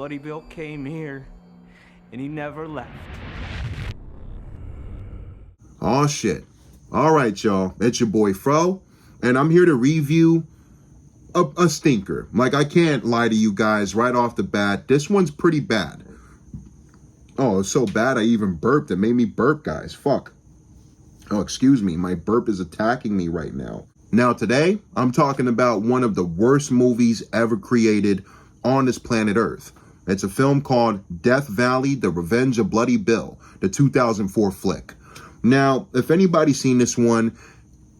Bloody Bill came here, and he never left. Oh shit. All right, y'all. It's your boy Fro, and I'm here to review a stinker. Like, I can't lie to you guys right off the bat. This one's pretty bad. Oh, it's so bad I even burped. It made me burp, guys. Fuck. Oh, excuse me. My burp is attacking me right now. Now, today, I'm talking about one of the worst movies ever created on this planet Earth. It's a film called Death Valley, The Revenge of Bloody Bill, the 2004 flick. Now, if anybody's seen this one,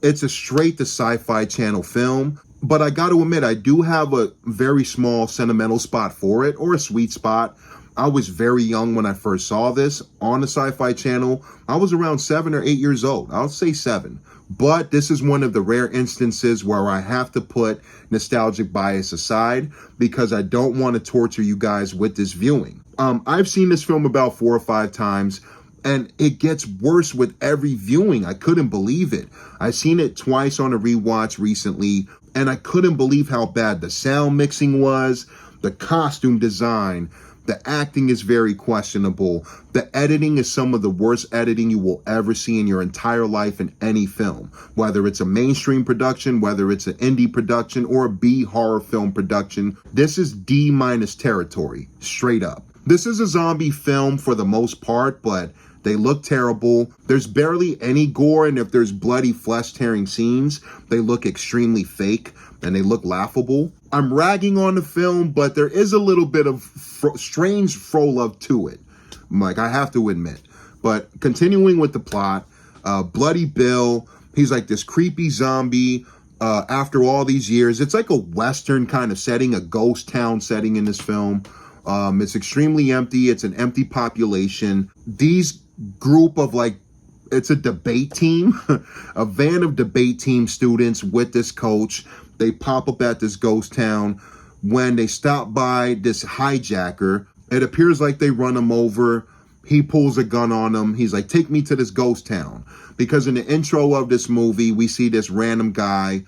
it's a straight to Sci-Fi Channel film, but I got to admit, I do have a very small sentimental spot for it, or a sweet spot. I was very young when I first saw this on the Sci-Fi Channel. I was around 7 or 8 years old. I'll say 7. But this is one of the rare instances where I have to put nostalgic bias aside because I don't want to torture you guys with this viewing. I've seen this film about 4 or 5 times, and it gets worse with every viewing. I couldn't believe it. I've seen it twice on a rewatch recently, and I couldn't believe how bad the sound mixing was, the costume design. The acting is very questionable. The editing is some of the worst editing you will ever see in your entire life in any film. Whether it's a mainstream production, whether it's an indie production, or a B horror film production, this is D- territory, straight up. This is a zombie film for the most part, but they look terrible. There's barely any gore, and if there's bloody flesh-tearing scenes, they look extremely fake and they look laughable. I'm ragging on the film, but there is a little bit of strange fro love to it, like, I have to admit. But continuing with the plot, Bloody Bill, he's like this creepy zombie after all these years. It's like a Western kind of setting, a ghost town setting in this film. It's extremely empty. It's an empty population. These group of, like, it's a debate team, a van of debate team students with this coach. They pop up at this ghost town. When they stop by this hijacker, it appears like they run him over. He pulls a gun on him. He's like, take me to this ghost town. Because in the intro of this movie, we see this random guy.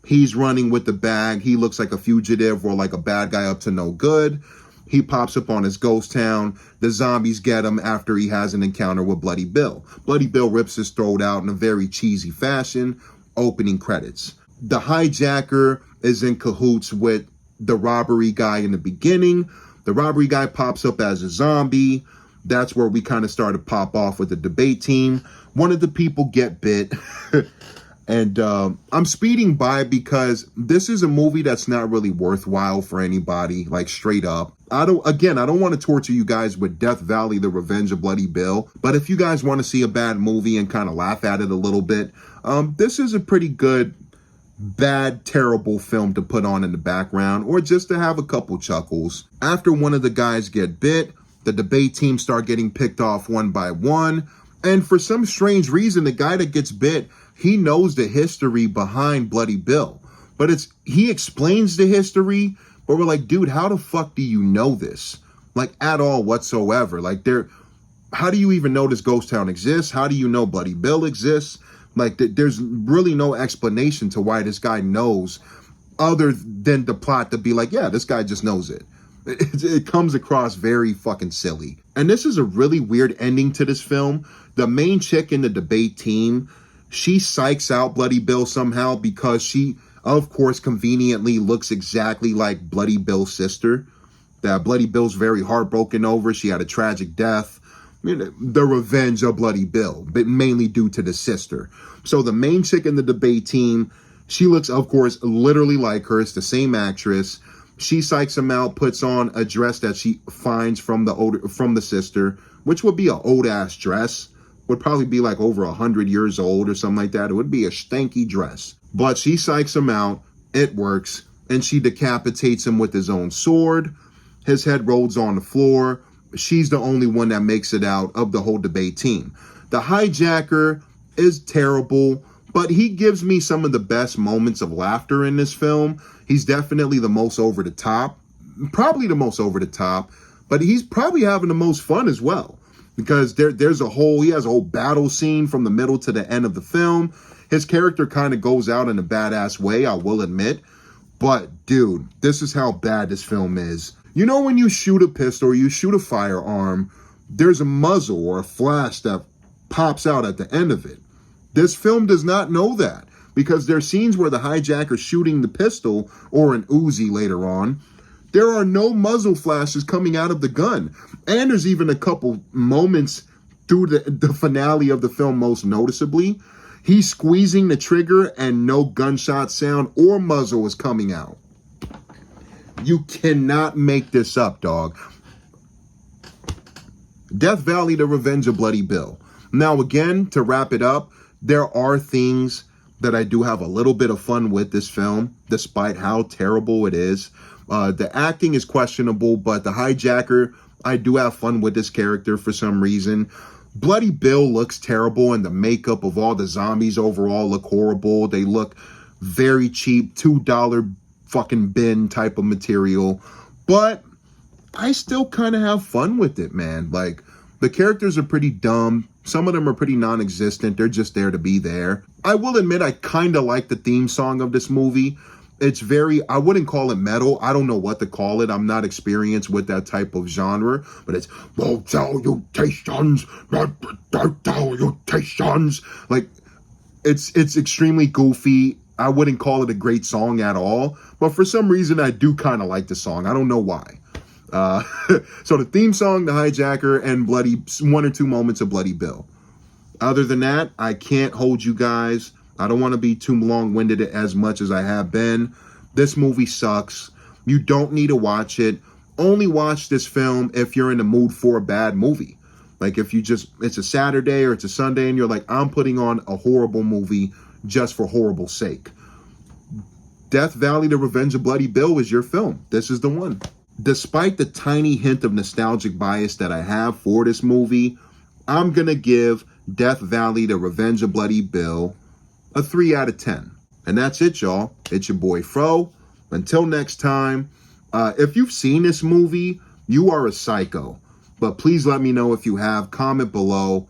He's running with the bag. He looks like a fugitive or like a bad guy up to no good. He pops up on his ghost town. The zombies get him after he has an encounter with Bloody Bill. Bloody Bill rips his throat out in a very cheesy fashion. Opening credits. The hijacker is in cahoots with the robbery guy in the beginning. The robbery guy pops up as a zombie. That's where we kind of start to pop off with the debate team. One of the people get bit. And I'm speeding by because this is a movie that's not really worthwhile for anybody, like, straight up. I don't want to torture you guys with Death Valley, The Revenge of Bloody Bill. But if you guys want to see a bad movie and kind of laugh at it a little bit, this is a pretty good, bad, terrible film to put on in the background, or just to have a couple chuckles. After one of the guys get bit, the debate team start getting picked off one by one. And for some strange reason, the guy that gets bit, he knows the history behind Bloody Bill. But he explains the history, but we're like, dude, how the fuck do you know this? Like, at all whatsoever. Like, how do you even know this ghost town exists? How do you know Bloody Bill exists? Like, there's really no explanation to why this guy knows, other than the plot to be like, yeah, this guy just knows it. It comes across very fucking silly. And this is a really weird ending to this film. The main chick in the debate team, she psychs out Bloody Bill somehow because she, of course, conveniently looks exactly like Bloody Bill's sister. That Bloody Bill's very heartbroken over. She had a tragic death. The revenge of Bloody Bill, but mainly due to the sister. So the main chick in the debate team, she looks, of course, literally like her. It's the same actress. She psychs him out, puts on a dress that she finds from the sister, which would be an old ass dress. Would probably be like over 100 years old or something like that. It would be a stanky dress. But she psychs him out. It works. And she decapitates him with his own sword. His head rolls on the floor. She's the only one that makes it out of the whole debate team. The hijacker is terrible, but he gives me some of the best moments of laughter in this film. He's definitely the most over the top, probably the most over the top, but he's probably having the most fun as well. Because he has a whole battle scene from the middle to the end of the film. His character kind of goes out in a badass way, I will admit. But, dude, this is how bad this film is. You know when you shoot a pistol or you shoot a firearm, there's a muzzle or a flash that pops out at the end of it. This film does not know that, because there are scenes where the hijacker's shooting the pistol or an Uzi later on. There are no muzzle flashes coming out of the gun. And there's even a couple moments through the finale of the film, most noticeably, he's squeezing the trigger and no gunshot sound or muzzle is coming out. You cannot make this up, dog. Death Valley, The Revenge of Bloody Bill. Now, again, to wrap it up, there are things that I do have a little bit of fun with this film, despite how terrible it is. The acting is questionable, but the hijacker, I do have fun with this character for some reason. Bloody Bill looks terrible, and the makeup of all the zombies overall look horrible. They look very cheap, $2 fucking bin type of material. But I still kind of have fun with it, man. Like, the characters are pretty dumb. Some of them are pretty non-existent. They're just there to be there. I will admit I kind of like the theme song of this movie. It's very, I wouldn't call it metal. I don't know what to call it. I'm not experienced with that type of genre. But it's, well, salutations, salutations. Like, it's extremely goofy. I wouldn't call it a great song at all. But for some reason, I do kind of like the song. I don't know why. So the theme song, the hijacker, and one or two moments of Bloody Bill. Other than that, I can't hold you guys. I don't want to be too long-winded as much as I have been. This movie sucks. You don't need to watch it. Only watch this film if you're in the mood for a bad movie. Like if you just, it's a Saturday or it's a Sunday and you're like, I'm putting on a horrible movie just for horrible sake. Death Valley, The Revenge of Bloody Bill is your film. This is the one. Despite the tiny hint of nostalgic bias that I have for this movie, I'm going to give Death Valley, The Revenge of Bloody Bill a 3 out of 10. And that's it, y'all. It's your boy Fro. Until next time, if you've seen this movie, you are a psycho. But please let me know if you have. Comment below.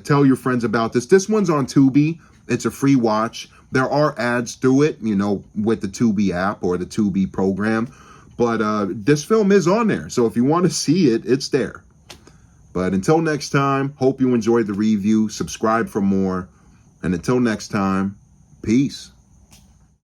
Tell your friends about this. This one's on Tubi. It's a free watch. There are ads through it, you know, with the Tubi app or the Tubi program. But this film is on there. So if you want to see it, it's there. But until next time, hope you enjoyed the review. Subscribe for more. And until next time, peace.